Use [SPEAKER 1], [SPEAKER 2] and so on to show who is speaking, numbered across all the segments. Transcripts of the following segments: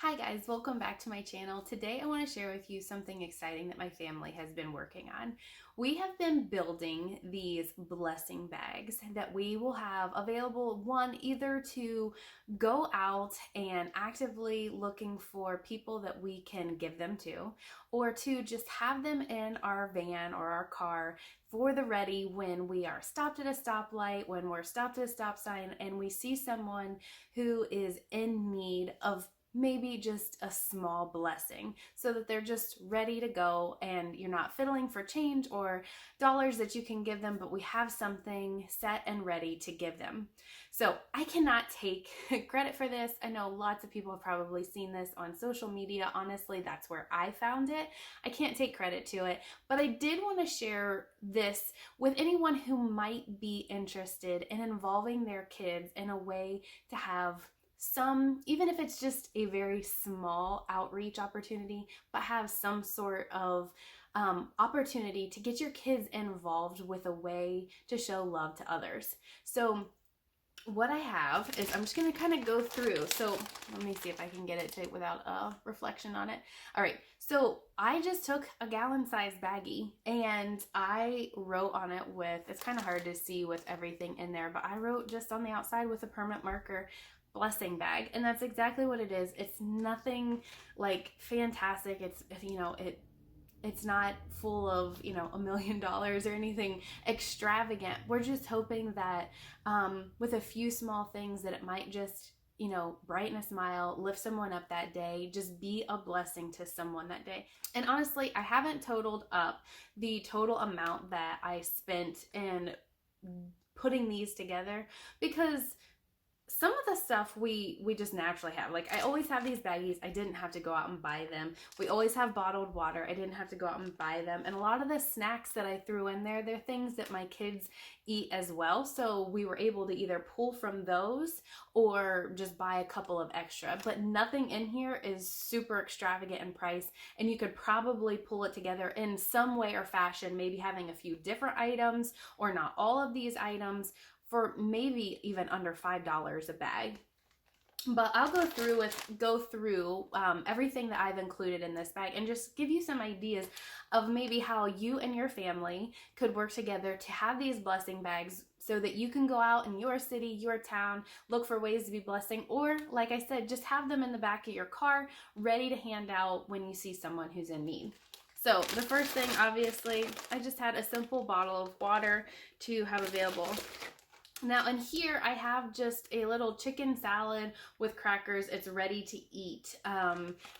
[SPEAKER 1] Hi guys, welcome back to my channel. Today I want to share with you something exciting that my family has been working on. We have been building these blessing bags that we will have available, one, either to go out and actively looking for people that we can give them to, or to just have them in our van or our car for the ready when we are stopped at a stoplight, when we're stopped at a stop sign, and we see someone who is in need of maybe just a small blessing so that they're just ready to go and you're not fiddling for change or dollars that you can give them, but we have something set and ready to give them. So I cannot take credit for this. I know lots of people have probably seen this on social media. Honestly, that's where I found it. I can't take credit to it, but I did want to share this with anyone who might be interested in involving their kids in a way to have some, even if it's just a very small outreach opportunity, but have some sort of opportunity to get your kids involved with a way to show love to others. So what I have is, I'm just going to kind of go through. So let me see if I can get it to without a reflection on it. All right. So I just took a gallon size baggie and I wrote on it with, it's kind of hard to see with everything in there, but I wrote just on the outside with a permanent marker, blessing bag. And that's exactly what it is. It's nothing like fantastic. It's not full of, $1 million or anything extravagant. We're just hoping that with a few small things that it might just, brighten a smile, lift someone up that day, just be a blessing to someone that day. And honestly, I haven't totaled up the total amount that I spent in putting these together because some of the stuff we just naturally have. Like, I always have these baggies. I didn't have to go out and buy them. We always have bottled water. I didn't have to go out and buy them. And a lot of the snacks that I threw in there, they're things that my kids eat as well. So we were able to either pull from those or just buy a couple of extra. But nothing in here is super extravagant in price. And you could probably pull it together in some way or fashion, maybe having a few different items or not all of these items, for maybe even under $5 a bag. But I'll go through everything that I've included in this bag and just give you some ideas of maybe how you and your family could work together to have these blessing bags so that you can go out in your city, your town, look for ways to be blessing, or like I said, just have them in the back of your car ready to hand out when you see someone who's in need. So the first thing, obviously, I just had a simple bottle of water to have available. Now in here I have just a little chicken salad with crackers. It's ready to eat.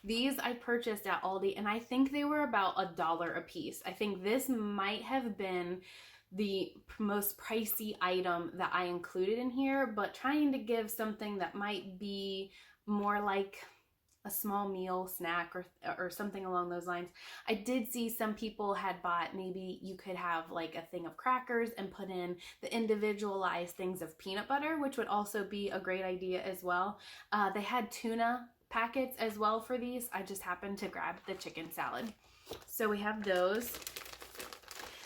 [SPEAKER 1] These I purchased at Aldi and I think they were about $1 a piece. I think this might have been the most pricey item that I included in here, but trying to give something that might be more like a small meal snack or something along those lines. I did see some people had bought, maybe you could have like a thing of crackers and put in the individualized things of peanut butter, which would also be a great idea as well. They had tuna packets as well for these. I just happened to grab the chicken salad. So we have those.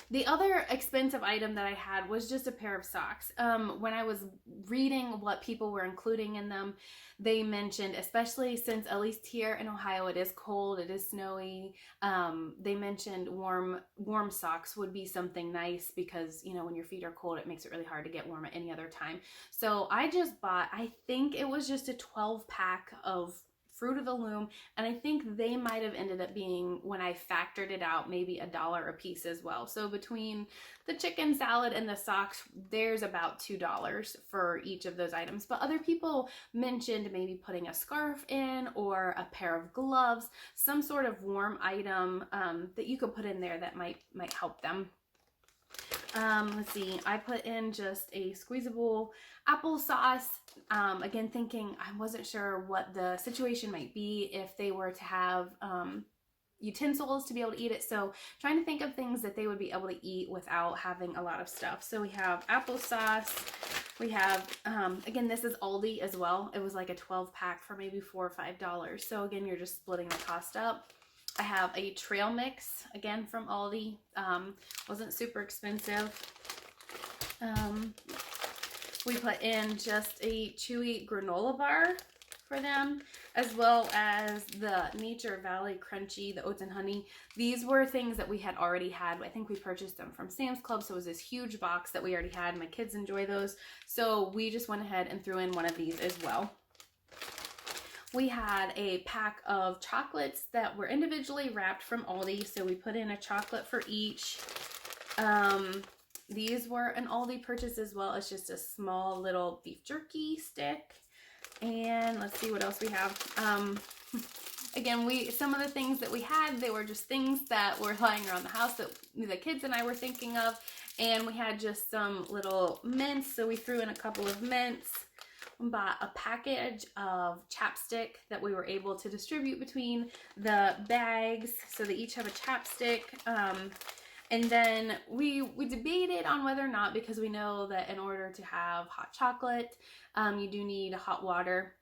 [SPEAKER 1] The other expensive item that I had was just a pair of socks. When I was reading what people were including in them, they mentioned, especially since at least here in Ohio it is cold, it is snowy, they mentioned warm socks would be something nice because, when your feet are cold, it makes it really hard to get warm at any other time. So I just bought, I think it was just a 12-pack of Fruit of the Loom, and I think they might have ended up being, when I factored it out, maybe $1 a piece as well. So between the chicken salad and the socks, there's about $2 for each of those items. But other people mentioned maybe putting a scarf in or a pair of gloves, some sort of warm item that you could put in there that might help them. Let's see, I put in just a squeezable applesauce. Again, thinking I wasn't sure what the situation might be if they were to have utensils to be able to eat it. So trying to think of things that they would be able to eat without having a lot of stuff. So we have applesauce. We have, again, this is Aldi as well. It was like a 12-pack for maybe $4 or $5. So again, you're just splitting the cost up. I have a trail mix, again, from Aldi. Wasn't super expensive. We put in just a chewy granola bar. for them, as well as the Nature Valley Crunchy, the oats and honey. These were things that we had already had. I think we purchased them from Sam's Club, so it was this huge box that we already had. My kids enjoy those, so we just went ahead and threw in one of these as well. We had a pack of chocolates that were individually wrapped from Aldi, so we put in a chocolate for each. These were an Aldi purchase as well. It's just a small little beef jerky stick. And let's see what else we have. Again, some of the things that we had, they were just things that were lying around the house that the kids and I were thinking of. And we had just some little mints, so we threw in a couple of mints. We bought a package of chapstick that we were able to distribute between the bags, so they each have a chapstick. And then we debated on whether or not, because we know that in order to have hot chocolate, you do need hot water.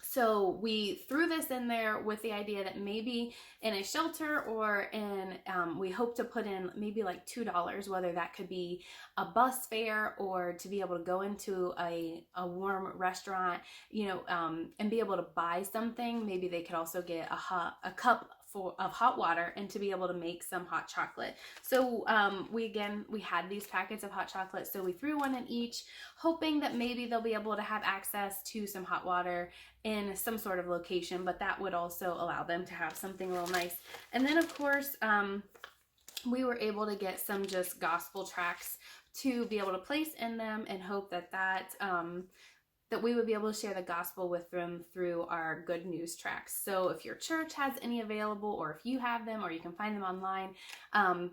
[SPEAKER 1] So we threw this in there with the idea that maybe in a shelter or in, we hope to put in maybe like $2, whether that could be a bus fare or to be able to go into a warm restaurant, you know, and be able to buy something. Maybe they could also get a cup of hot water and to be able to make some hot chocolate. So we had these packets of hot chocolate, so we threw one in each, hoping that maybe they'll be able to have access to some hot water in some sort of location, but that would also allow them to have something real nice. And then of course we were able to get some just gospel tracts to be able to place in them and hope that that we would be able to share the gospel with them through our good news tracts. So if your church has any available, or if you have them, or you can find them online,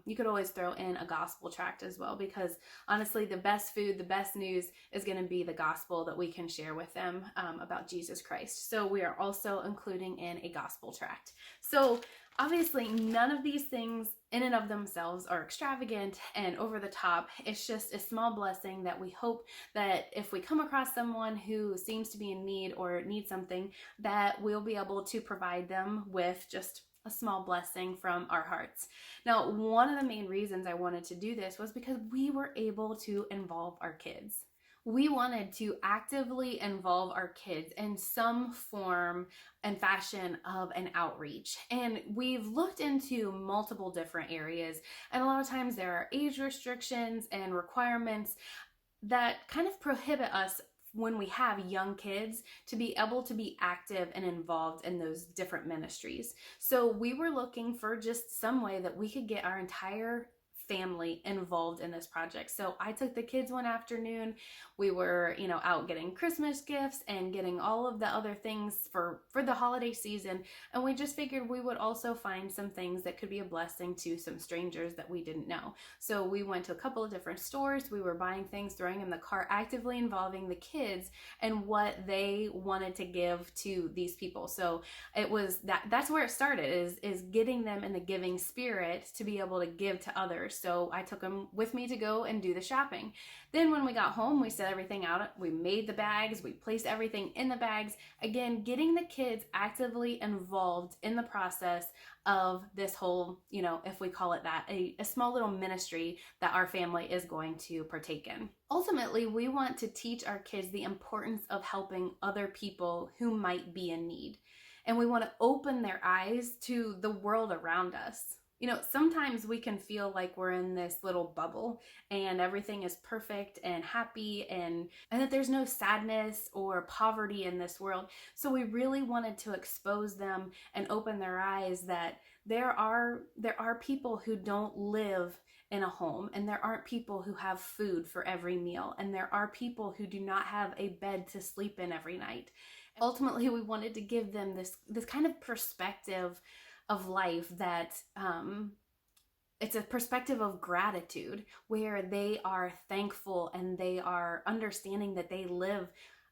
[SPEAKER 1] you could always throw in a gospel tract as well, because honestly, the best food, the best news is going to be the gospel that we can share with them about Jesus Christ. So we are also including in a gospel tract. So obviously, none of these things in and of themselves are extravagant and over the top. It's just a small blessing that we hope that if we come across someone who seems to be in need or needs something, that we'll be able to provide them with just a small blessing from our hearts. Now, one of the main reasons I wanted to do this was because we were able to involve our kids. We wanted to actively involve our kids in some form and fashion of an outreach. And we've looked into multiple different areas, and a lot of times there are age restrictions and requirements that kind of prohibit us when we have young kids to be able to be active and involved in those different ministries. So we were looking for just some way that we could get our entire family involved in this project. So I took the kids one afternoon. We were, out getting Christmas gifts and getting all of the other things for the holiday season. And we just figured we would also find some things that could be a blessing to some strangers that we didn't know. So we went to a couple of different stores. We were buying things, throwing in the cart, actively involving the kids and what they wanted to give to these people. So it was that's where it started, is getting them in the giving spirit to be able to give to others. So I took them with me to go and do the shopping. Then when we got home, we set everything out. We made the bags. We placed everything in the bags. Again, getting the kids actively involved in the process of this whole, if we call it that, a small little ministry that our family is going to partake in. Ultimately, we want to teach our kids the importance of helping other people who might be in need. And we want to open their eyes to the world around us. Sometimes we can feel like we're in this little bubble and everything is perfect and happy and that there's no sadness or poverty in this world. So we really wanted to expose them and open their eyes that there are people who don't live in a home, and there aren't people who have food for every meal, and there are people who do not have a bed to sleep in every night. Ultimately, we wanted to give them this kind of perspective of life that it's a perspective of gratitude, where they are thankful and they are understanding that they live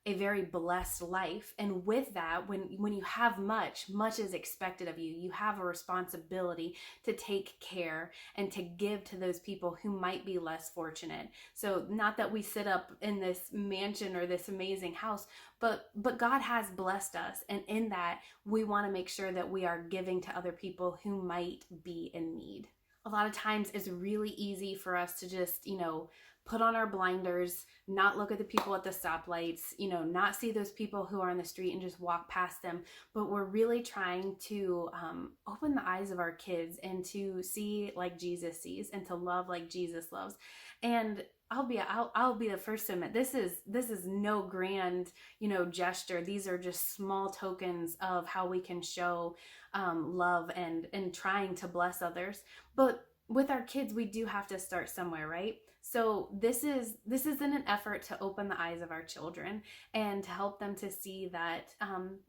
[SPEAKER 1] a very blessed life. And with that, when you have much is expected of you. You have a responsibility to take care and to give to those people who might be less fortunate. So not that we sit up in this mansion or this amazing house, but God has blessed us. And in that, we want to make sure that we are giving to other people who might be in need. A lot of times it's really easy for us to just, put on our blinders, not look at the people at the stoplights, not see those people who are on the street and just walk past them. But we're really trying to open the eyes of our kids and to see like Jesus sees and to love like Jesus loves. And I'll be the first to admit this is no grand gesture. These are just small tokens of how we can show love and trying to bless others. But with our kids, we do have to start somewhere, right? So this is in an effort to open the eyes of our children and to help them to see that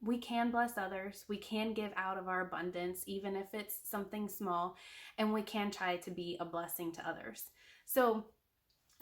[SPEAKER 1] we can bless others, we can give out of our abundance, even if it's something small, and we can try to be a blessing to others. So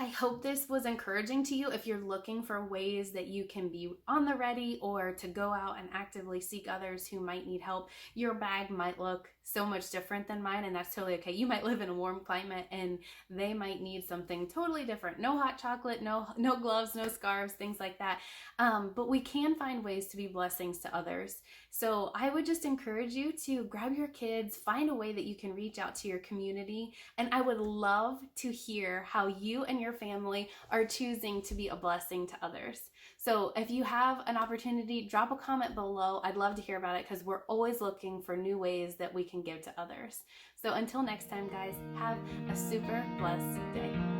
[SPEAKER 1] I hope this was encouraging to you if you're looking for ways that you can be on the ready or to go out and actively seek others who might need help. Your bag might look so much different than mine, and that's totally okay. You might live in a warm climate and they might need something totally different. No hot chocolate, no gloves, no scarves, things like that. But we can find ways to be blessings to others. So I would just encourage you to grab your kids, find a way that you can reach out to your community, and I would love to hear how you and your family are choosing to be a blessing to others. So if you have an opportunity, drop a comment below. I'd love to hear about it because we're always looking for new ways that we can give to others. So until next time, guys, have a super blessed day.